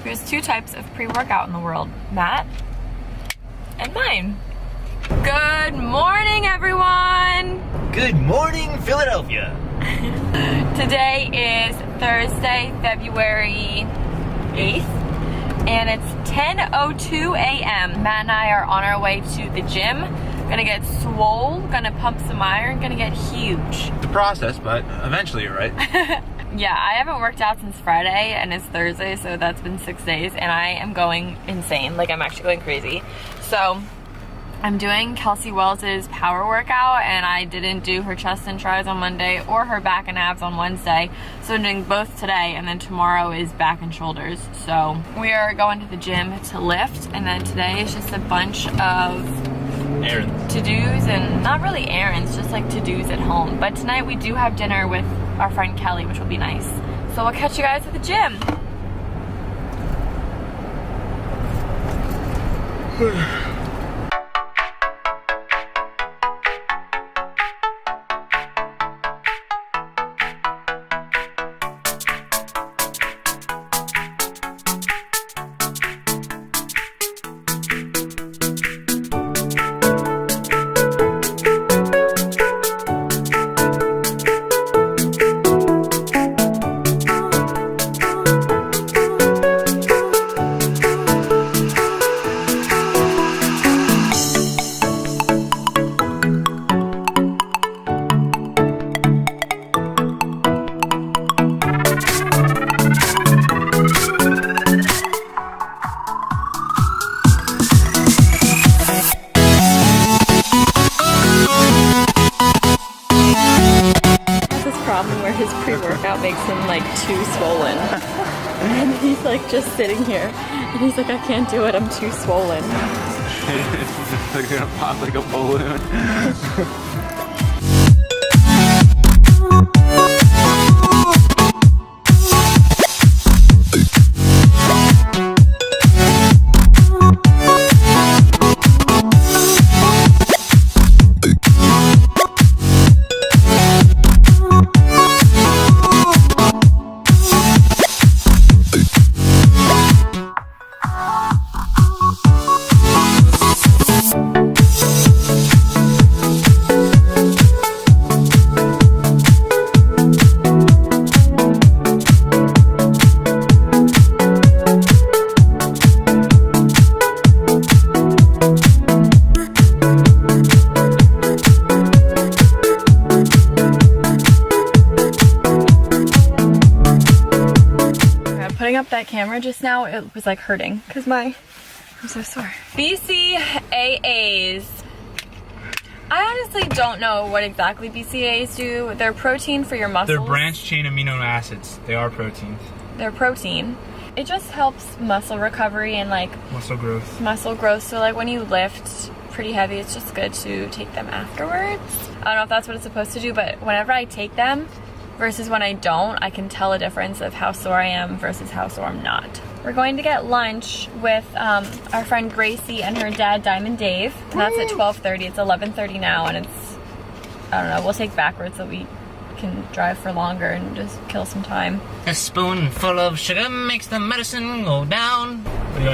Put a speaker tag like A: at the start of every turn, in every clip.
A: There's two types of pre-workout in the world, Matt and mine. Good morning, everyone.
B: Good morning, Philadelphia.
A: Today is Thursday, February 8th, and it's 10:02 a.m. Matt and I are on our way to the gym. Gonna get swole, gonna pump some iron, gonna get huge.
B: It's a process, but eventually you're right.
A: Yeah, I haven't worked out since Friday, and it's Thursday, so that's been 6 days, and I am going insane. Like, I'm actually going crazy. So, I'm doing Kelsey Wells's power workout, and I didn't do her chest and tris on Monday or her back and abs on Wednesday. So I'm doing both today, and then tomorrow is back and shoulders. So we are going to the gym to lift, and then today is just a bunch of
B: errands,
A: to-dos, and not really errands, just like to-dos at home. But tonight we do have dinner with our friend Kelly, which will be nice. So we'll catch you guys at the gym. Where his pre-workout makes him like too swollen. And he's like just sitting here and he's like, I can't do it, I'm too swollen.
B: It's gonna pop like a balloon. Putting up that camera just now, it was like hurting because I'm so sore. BCAAs. I honestly don't know what exactly BCAAs do. They're protein for your muscles.
C: They're branched chain amino acids. They are proteins. They're
A: protein. It just helps muscle recovery and like
C: muscle growth.
A: So like when you lift pretty heavy, it's just good to take them afterwards. I don't know if that's what it's supposed to do, but whenever I take them versus when I don't, I can tell a difference of how sore I am versus how sore I'm not. We're going to get lunch with our friend Gracie and her dad Diamond Dave, and that's at 12:30. It's 11:30 now, and it's, I don't know, we'll take backwards so we can drive for longer and just kill some time.
C: A spoonful of sugar makes the medicine go down. What do you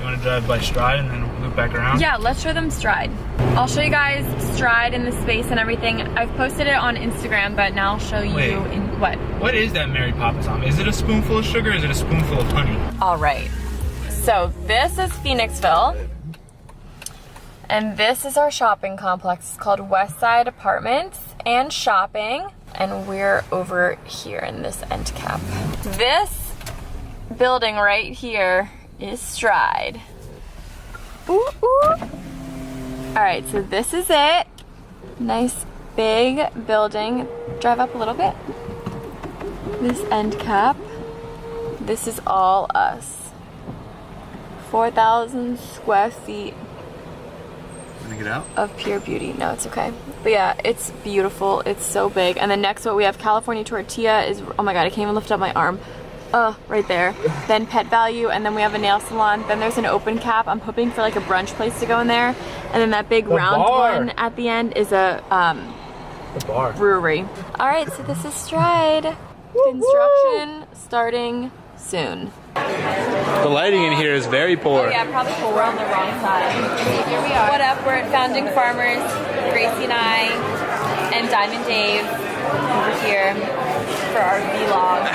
C: want to drive by stride and then loop back around?
A: Yeah, let's show them stride. I'll show you guys stride in the space and everything. I've posted it on Instagram, but now I'll show you in what?
C: What is that Mary Poppins on? Is it a spoonful of sugar or is it a spoonful of honey?
A: All right. So this is Phoenixville. And this is our shopping complex. It's called Westside Apartments and Shopping. And we're over here in this end cap. This building right here is Stride. Ooh, ooh. All right, so this is it. Nice big building. Drive up a little bit. This end cap. This is all us. 4,000 square feet.
B: Wanna get out?
A: Of pure beauty. No, it's okay. But yeah, it's beautiful. It's so big. And then next what we have California Tortilla is, oh my god, I can't even lift up my arm. Right there. Then Pet Value, and then we have a nail salon. Then there's an open cap. I'm hoping for like a brunch place to go in there. And then that big round one at the end is a brewery. All right, so this is Stride. Construction starting soon.
C: The lighting in here is very poor.
A: Oh yeah, probably cool. We're on the wrong side. Here we are. What up? We're at Founding Farmers. Gracie and I and Diamond Dave over here for our vlog.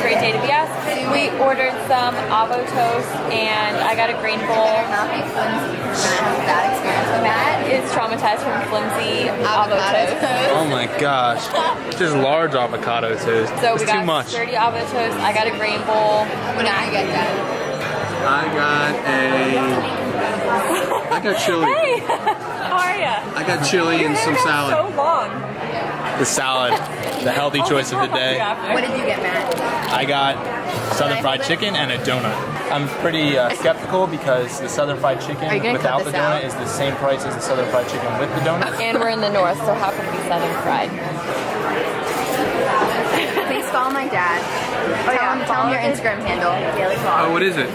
A: Great day to be us. We ordered some avo toast and I got a grain bowl.
B: That experience with
A: Matt is traumatized from flimsy avo toast.
C: Oh my gosh. Just large avocado toast.
A: So
C: it's
A: we got
C: too much.
A: 30 avo toast. I got a grain bowl.
B: What did I get that?
D: I got chili.
A: Hey, how are ya?
D: I got chili and some salad.
A: So long.
C: The salad, the healthy choice of the day.
B: What did you get, Matt?
C: I got Southern fried chicken and a donut. I'm pretty skeptical because the Southern fried chicken without the donut is the same price as the Southern fried chicken with the donut.
A: And we're in the north, so how can we be Southern fried?
B: Please follow my dad. Tell him your Instagram handle. Daily vlog.
D: Oh, what is it?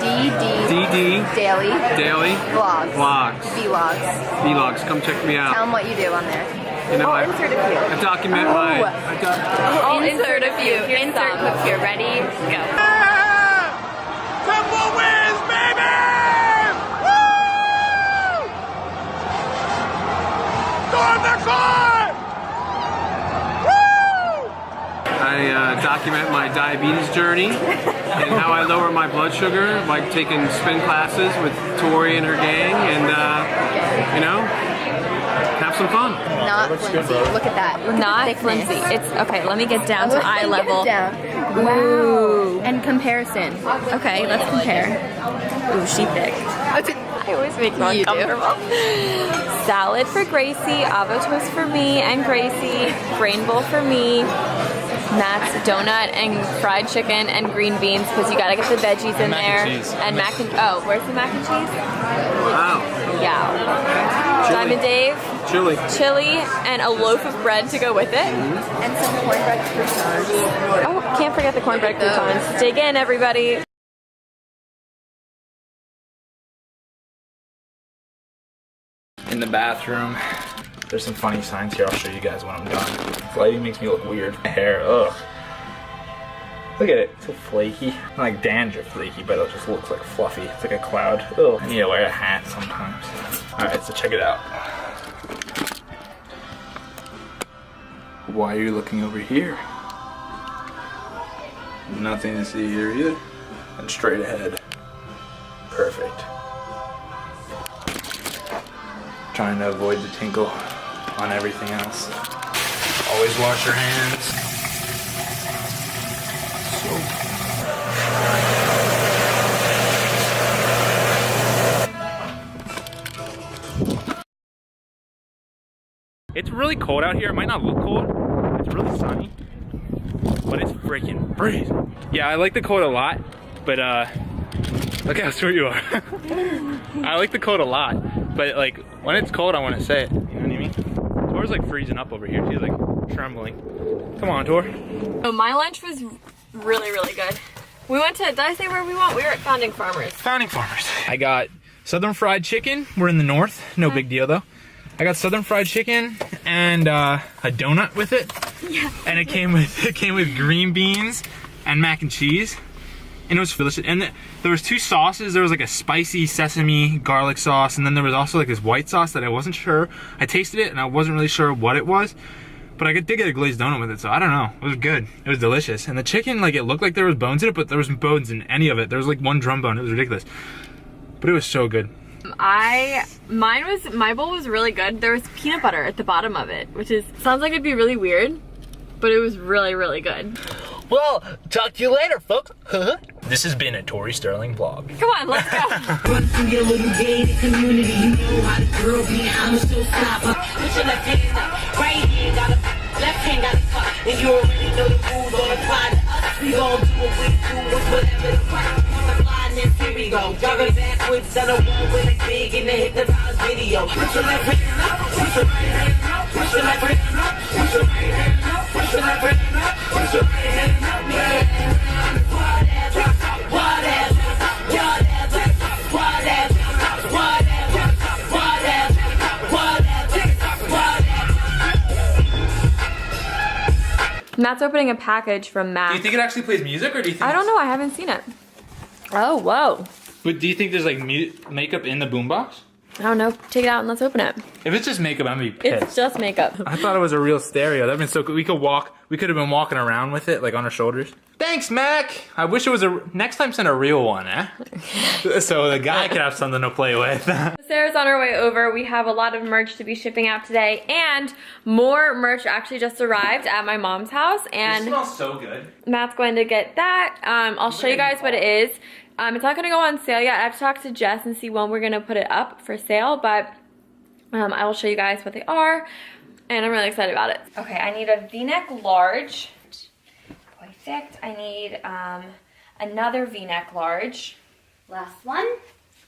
D: DD
B: Daily
D: Daily
B: vlogs.
D: Vlogs.
B: Vlogs.
D: Vlogs. Come check me
B: Tell
D: out.
B: him what you do on there.
D: You know,
B: I'll insert a few.
D: I document my.
A: I'll insert a few. Insert clip here. Ready? Go.
D: Triple wins, baby! Woo! Storm the court! Woo! I document my diabetes journey and how I lower my blood sugar, like taking spin classes with Tori and her gang, and you know, have some fun.
B: Not flimsy. Look at that. Look
A: Not
B: at the thickness.
A: flimsy. It's okay. Let me get down to eye
B: Get
A: level.
B: down. Wow. And comparison.
A: Okay, let's compare. Ooh, she thick. I always make me uncomfortable. Salad for Gracie, avo toast for me and Gracie, grain bowl for me. Matt's donut and fried chicken and green beans because you gotta get the veggies in
C: mac
A: there.
C: and cheese.
A: And mac and where's the mac and cheese?
D: Wow.
A: Yeah.
D: Chili.
A: Diamond Dave,
D: Chili.
A: chili, and a loaf of bread to go with it.
B: And some cornbread croissants.
A: Oh, can't forget the cornbread croutons. Dig in, everybody.
C: In the bathroom, there's some funny signs here. I'll show you guys when I'm done. This lighting makes me look weird. My hair, ugh. Look at it, it's so flaky. Not like dandruff flaky, but it just looks like fluffy. It's like a cloud. Ugh. I need to wear a hat sometimes. Alright, so check it out. Why are you looking over here? Nothing to see here either. And straight ahead. Perfect. Trying to avoid the tinkle on everything else. Always wash your hands. It's really cold out here. It might not look cold. It's really sunny. But it's freaking freezing. Yeah, I like the cold a lot, but look how short you are. I like the cold a lot, but like when it's cold I want to say it. You know what I mean? Tor's like freezing up over here. She's like trembling. Come on, Tor.
A: So my lunch was really, really good. We went to, did I say where we went? We were at Founding Farmers.
C: Founding Farmers. I got Southern fried chicken. We're in the north. No big deal though. I got Southern fried chicken and a donut with it.
A: Yeah.
C: And it came with green beans and mac and cheese. And it was delicious. And there was two sauces. There was like a spicy sesame garlic sauce, and then there was also like this white sauce that I wasn't sure. I tasted it and I wasn't really sure what it was. But I did get a glazed donut with it, so I don't know. It was good. It was delicious. And the chicken, like, it looked like there was bones in it, but there wasn't bones in any of it. There was like one drum bone. It was ridiculous. But it was so good.
A: My bowl was really good. There was peanut butter at the bottom of it, which sounds like it'd be really weird, but it was really, really good.
C: Well, talk to you later, folks. This has been a Tori Sterling vlog.
A: Come on, let's go.
E: Run through your little gated community, you know how the girl be, I'm a showstopper. Put your left hand up, right hand got a left hand got a fuck, and you already know the rules don't apply to us. We gon' do what we do, whatever the fuck. Blindness, here we go. Jogging backwards on a wall with a big in the hypnotized video. Put your left hand up, put your right hand up, put your left hand up, put your right hand up, put your left hand up, put your right hand up, yeah.
A: Matt's opening a package from Matt.
C: Do you think it actually plays music, or do you think?
A: I don't know. I haven't seen it. Oh, whoa.
C: But do you think there's like makeup in the boombox?
A: I don't know. Take it out and let's open it.
C: If it's just makeup, I'm gonna be pissed.
A: It's just makeup.
C: I thought it was a real stereo. That'd been so cool. We could have been walking around with it, like on our shoulders. Thanks, Mac. I wish it was next time send a real one, eh? So the guy could have something to play with.
A: Sarah's on her way over. We have a lot of merch to be shipping out today, and more merch actually just arrived at my mom's house. And
C: it smells so good.
A: Matt's going to get that. I'll show you guys what it is. It's not going to go on sale yet. I have to talk to Jess and see when we're going to put it up for sale, but I will show you guys what they are, and I'm really excited about it. Okay, I need a V-neck large. Perfect. I need another V-neck large.
B: Last one.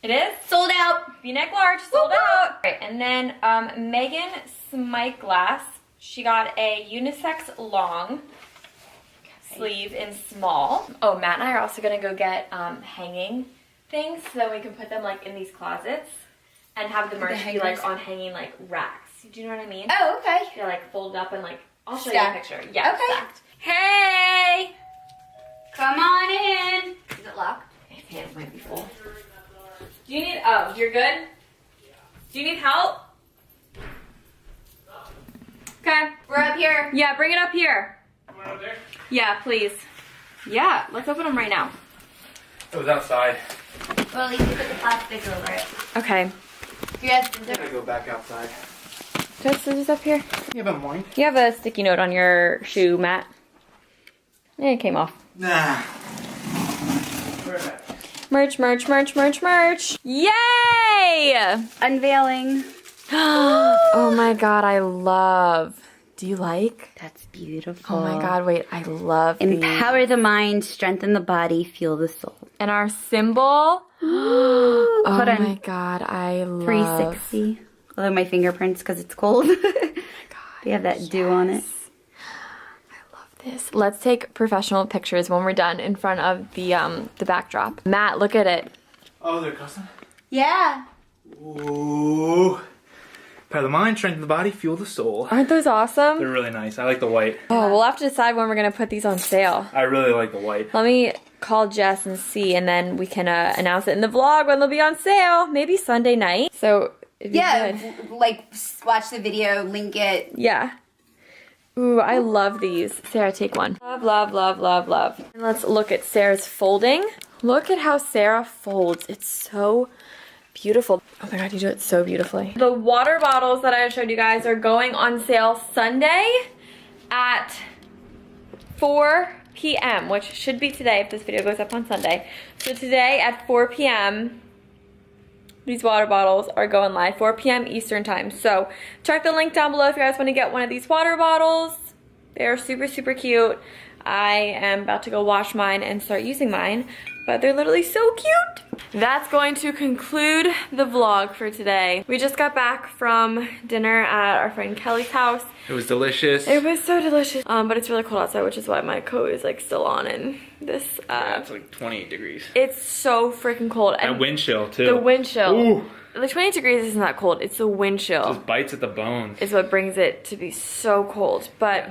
A: It is?
B: Sold out.
A: V-neck large, sold out. All right, and then Megan Smike Glass. She got a unisex long sleeve in small. Oh, Matt and I are also gonna go get hanging things so that we can put them like in these closets and have the merch be like on hanging like racks. Do you know what I mean?
B: Oh, okay.
A: They're like folded up and like, I'll show
B: Stacked.
A: you a picture. Yeah,
B: Okay.
A: stacked. Hey!
B: Come on in. Is it locked?
A: His hands might be full. Do you need, oh, you're good? Do you need help? Okay.
B: We're up here.
A: Yeah, bring it up here. Yeah, please. Yeah, let's open them right now.
C: It was outside.
B: Well, at least you put the plastic over it.
A: Okay.
B: You guys,
C: I gotta go back outside.
A: Do I have scissors up here?
C: You have a morning?
A: You have a sticky note on your shoe, Matt. It came off.
C: Nah.
A: Merch, merch, merch, merch, merch. Yay!
B: unveiling.
A: Oh my god, I love. Do you like?
B: That's beautiful.
A: Oh my god, wait, I love these.
B: Empower the mind, strengthen the body, fuel the soul.
A: And our symbol. Oh
B: Hold on.
A: my god, I love.
B: 360. Although my fingerprints, because it's cold. They have that dew on it.
A: I love this. Let's take professional pictures when we're done in front of the backdrop. Matt, look at it.
C: Oh, they're custom?
B: Yeah.
C: Ooh. Power the mind, strengthen the body, fuel the soul.
A: Aren't those awesome?
C: They're really nice. I like the white.
A: Oh, we'll have to decide when we're gonna put these on sale.
C: I really like the white.
A: Let me call Jess and see, and then we can announce it in the vlog when they'll be on sale. Maybe Sunday night. So it'd be good.
B: Like watch the video, link it.
A: Yeah. Ooh, I love these. Sarah, take one. Love, love, love, love, love. And let's look at Sarah's folding. Look at how Sarah folds. It's so beautiful. Oh my god, you do it so beautifully. The water bottles that I showed you guys are going on sale Sunday at 4 p.m., which should be today if this video goes up on Sunday. So today at 4 p.m., these water bottles are going live, 4 p.m. Eastern time. So check the link down below if you guys want to get one of these water bottles. They're super, super cute. I am about to go wash mine and start using mine, but they're literally so cute. That's going to conclude the vlog for today. We just got back from dinner at our friend Kelly's house.
C: It was delicious.
A: It was so delicious. But it's really cold outside, which is why my coat is like still on and this
C: Yeah, it's like 28 degrees.
A: it's so freaking cold. And
C: That wind chill too.
A: the wind chill.
C: Ooh.
A: Like 28 degrees isn't that cold. It's the wind chill.
C: Those bites at the bones.
A: Is what brings it to be so cold. But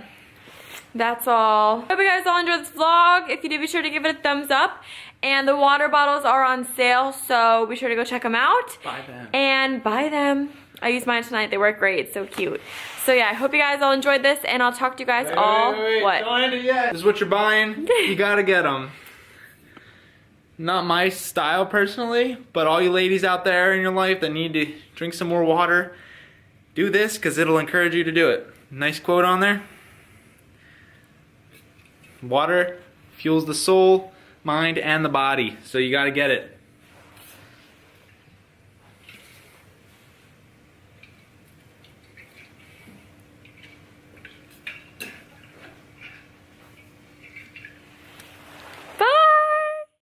A: that's all. Hope you guys all enjoyed this vlog. If you did, be sure to give it a thumbs up. And the water bottles are on sale, so be sure to go check them out.
C: Buy them.
A: And buy them. I used mine tonight. They work great. It's so cute. So yeah, I hope you guys all enjoyed this, and I'll talk to you guys all.
C: Wait,
A: What?
C: don't end it yet. This is what you're buying. You gotta get them. Not my style personally, but all you ladies out there in your life that need to drink some more water, do this because it'll encourage you to do it. Nice quote on there. Water fuels the soul, mind, and the body, so you gotta get it.